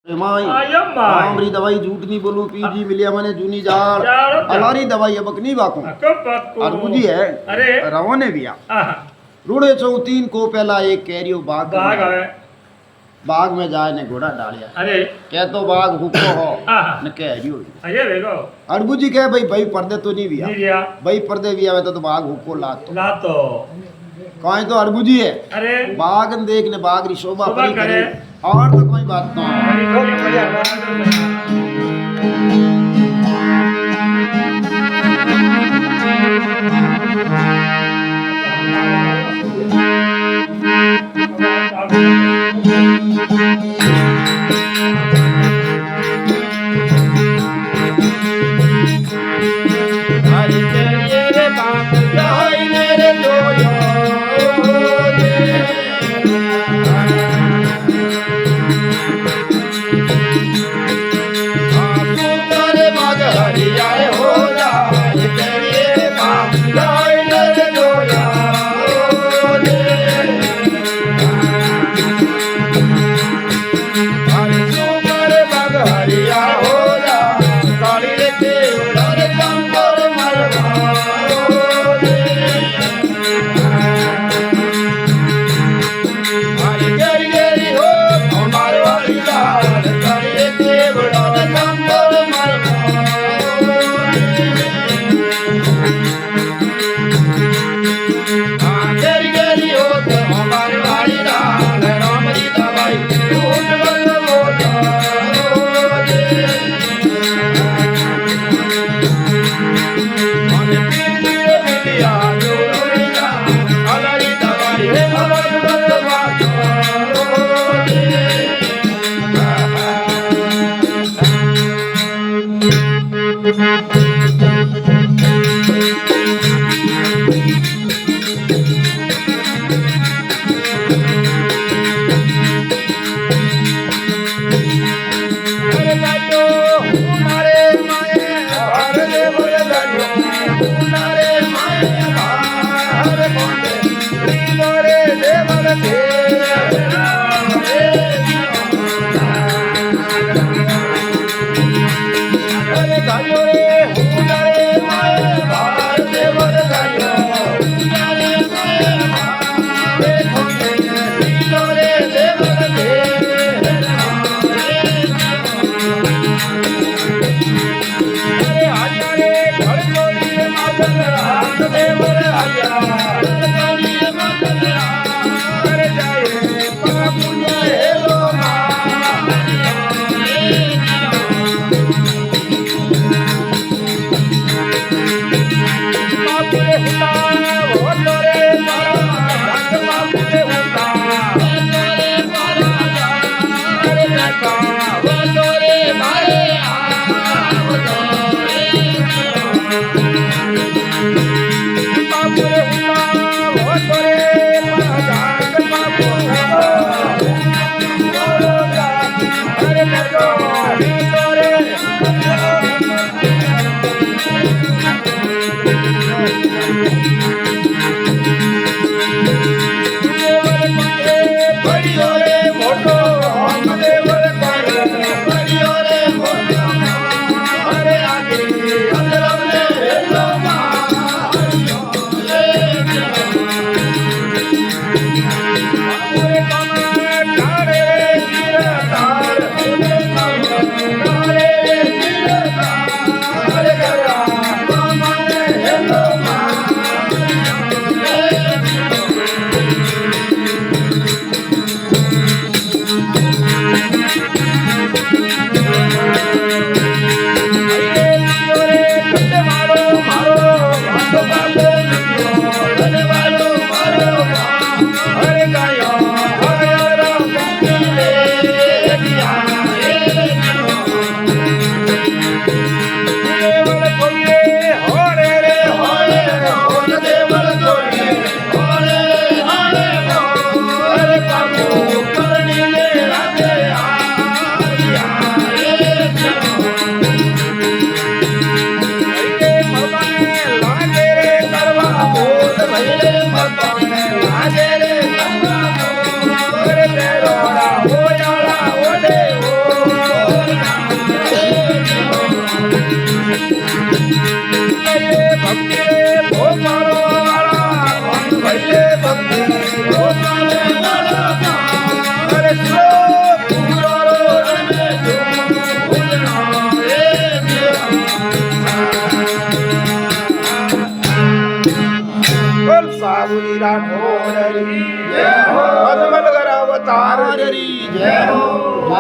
हमारी दवाई झूठ नहीं बोलूं पीजी मिलिया मैंने जूनी जार हमारी दवाई अब नहीं बाकू अरबुजी है अरे रवाने भी रूढ़े चौ तीन को पहला एक कैरियो बाग बाग में जाए ने घोड़ा डालिया अरे कह तो बाग हुको हो न कैरियो अरे देखो अरबुजी कह भाई भाई पर्दे तो नहीं भी भाई पर्दे भी आवे तो बाग हुको लातो कहीं तो अरबुजी है अरे बाग देखने बाग री शोभा परी करे और तो कोई बात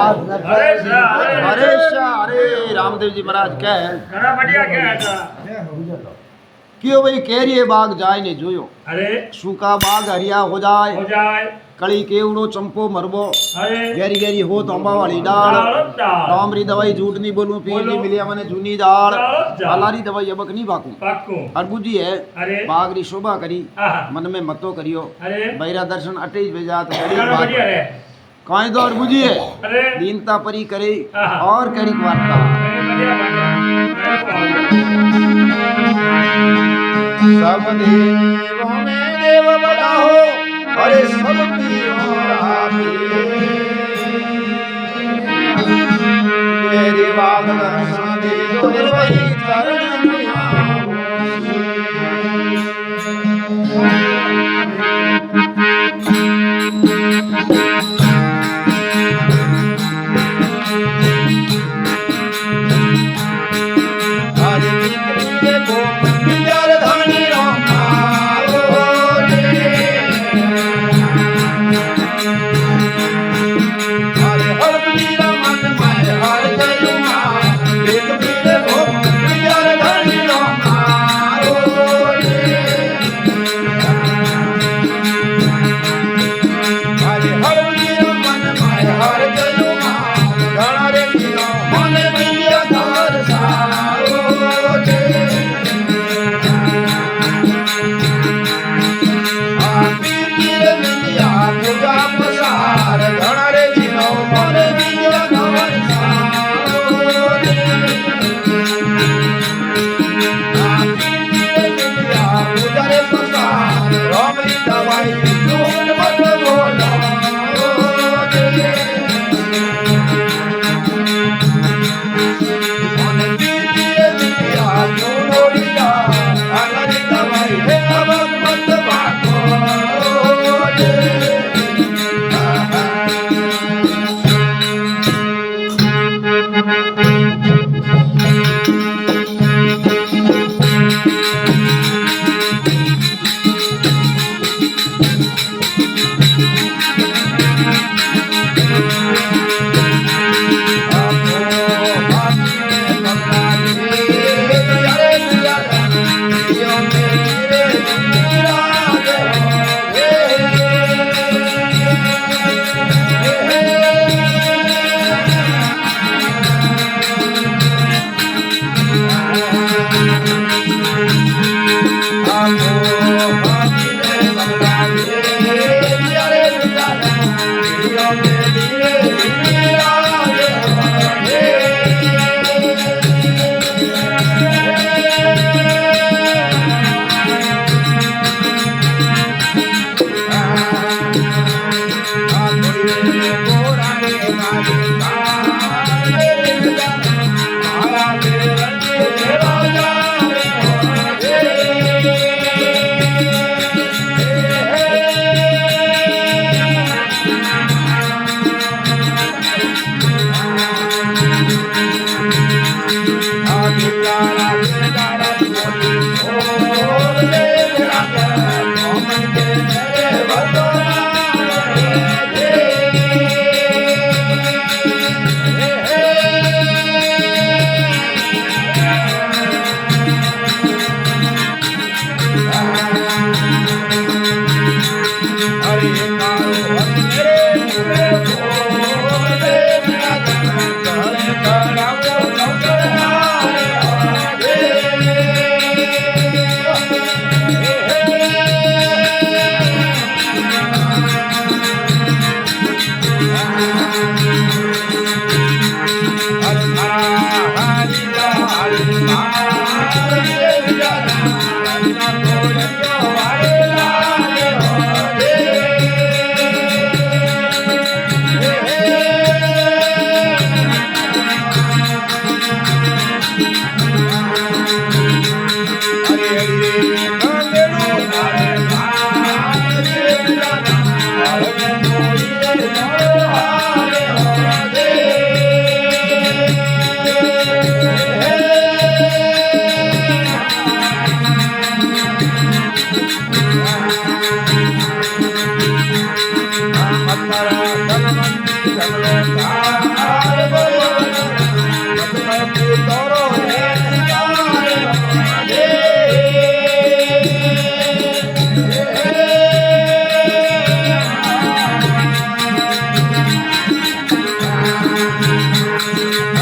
अरे अरे रामदेव जी महाराज कहे घना बढ़िया क्या था क्यों भाई केरिए बाग जाए ने जोयो अरे सूखा बाग हरिया हो हो जाए जाए कड़ी केवड़ो चंपो मरबो अरे गेरी गेरी हो तो अंबा वाली डाल डामरी दवाई झूठ नहीं बोलूं पी नहीं मिलिया मैंने जूनी दाल अलारी दवाई अबक नहीं बाकू पाकू अरबुजी है अरे बागरी शोभा करी आहा मन में मतो करियो अरे बैरा दर्शन अटेज भेजा तो बड़ी घना बात बढ़िया रे काई तो अरबुजी है अरे दीनता परी करे आहा। और करी वार्ता बढ़िया बढ़िया सब देवों में देव बड़ा हो अरे सब पीरों आपे मेरी बात दर्शन दे दो वही चरण में आओ। हरे कृष्ण को विचार धनी रमाओ रे। हरे हर वीर मन में हर जयुमा एक वीर को विचार धनी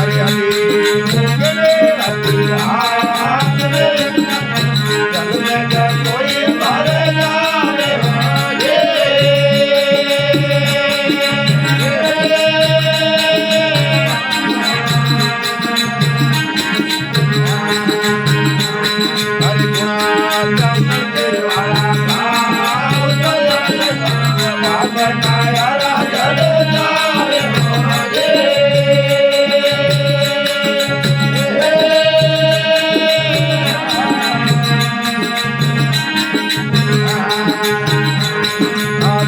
अरे अभी मुझे अभी हाथ में जग में जग कोई भर जावे ये हरि गुण चमके वाला भाव बनाया राजल जावे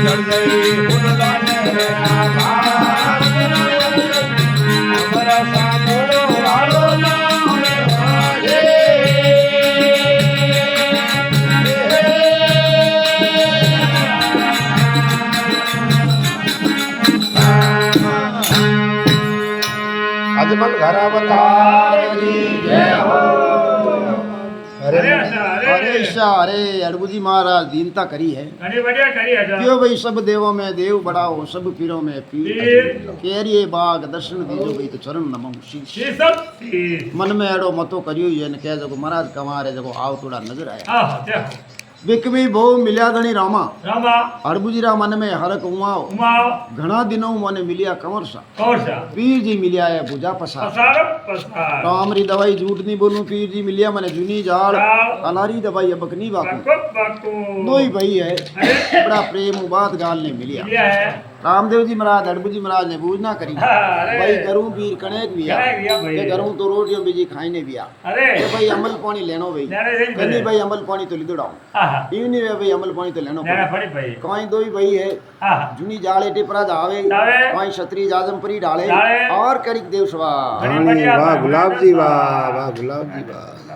चढ़ गई फुलदाने हमारा सामोलो वालो नाम वाजे अजमल घर अवतार जी जय हो अरे आशा, अरे। अरे शाह अरे अड़बूजी महाराज दीनता करी है घणी बढ़िया करी है जा क्यों भाई सब देवों में देव बढ़ाओ सब पीरों में पीर पीर। केरिए बाग दर्शन दीजो भाई तो चरण नमो शीश ये सब चीज मन में अड़ो मतो करियो ये ने कह जको महाराज कमारे जको आव तोड़ा नजर आया हाँ क्या विक भी बहु मिल्या गणी रामा रामा अड़बूजीरा मन में हरक उमाओ उमाओ घना दिनों मने मिलिया कंवर सा कौन सा पीर जी मिलिया है भुजा पसा पसार पसार कामरी दवाई झूठ नहीं बोलूं पीर जी मिलिया मने जुनी जाड़ जाड़। अलारी दवाई अबकनी बाकू बाकू बाकू दो ही भाई है अरे बड़ा प्रेम बात गाल ने मिलिया लिया है रामदेव जी महाराज अड़बूजी महाराज ने बूझ ना करी हाँ, अरे। भाई करूं पीर कनेक बिया कनेक बिया भाई। के करूं तो रोटियों बीजी खाईने बिया अरे के भाई अमल पानी लेनो भाई नारे रे कनी भाई अमल पानी तो लिदड़ाऊं हाँ इवनी वे भाई अमल पानी तो लेनो नारा पड़ी भाई काई दो ही भाई है हाँ जुनी जाले टिपरा जावे जावे। काई क्षत्रिय जाजमपुरी डाले डाले। और करिक देव सवा घणी बढ़िया वाह गुलाब जी वाह वाह गुलाब जी वाह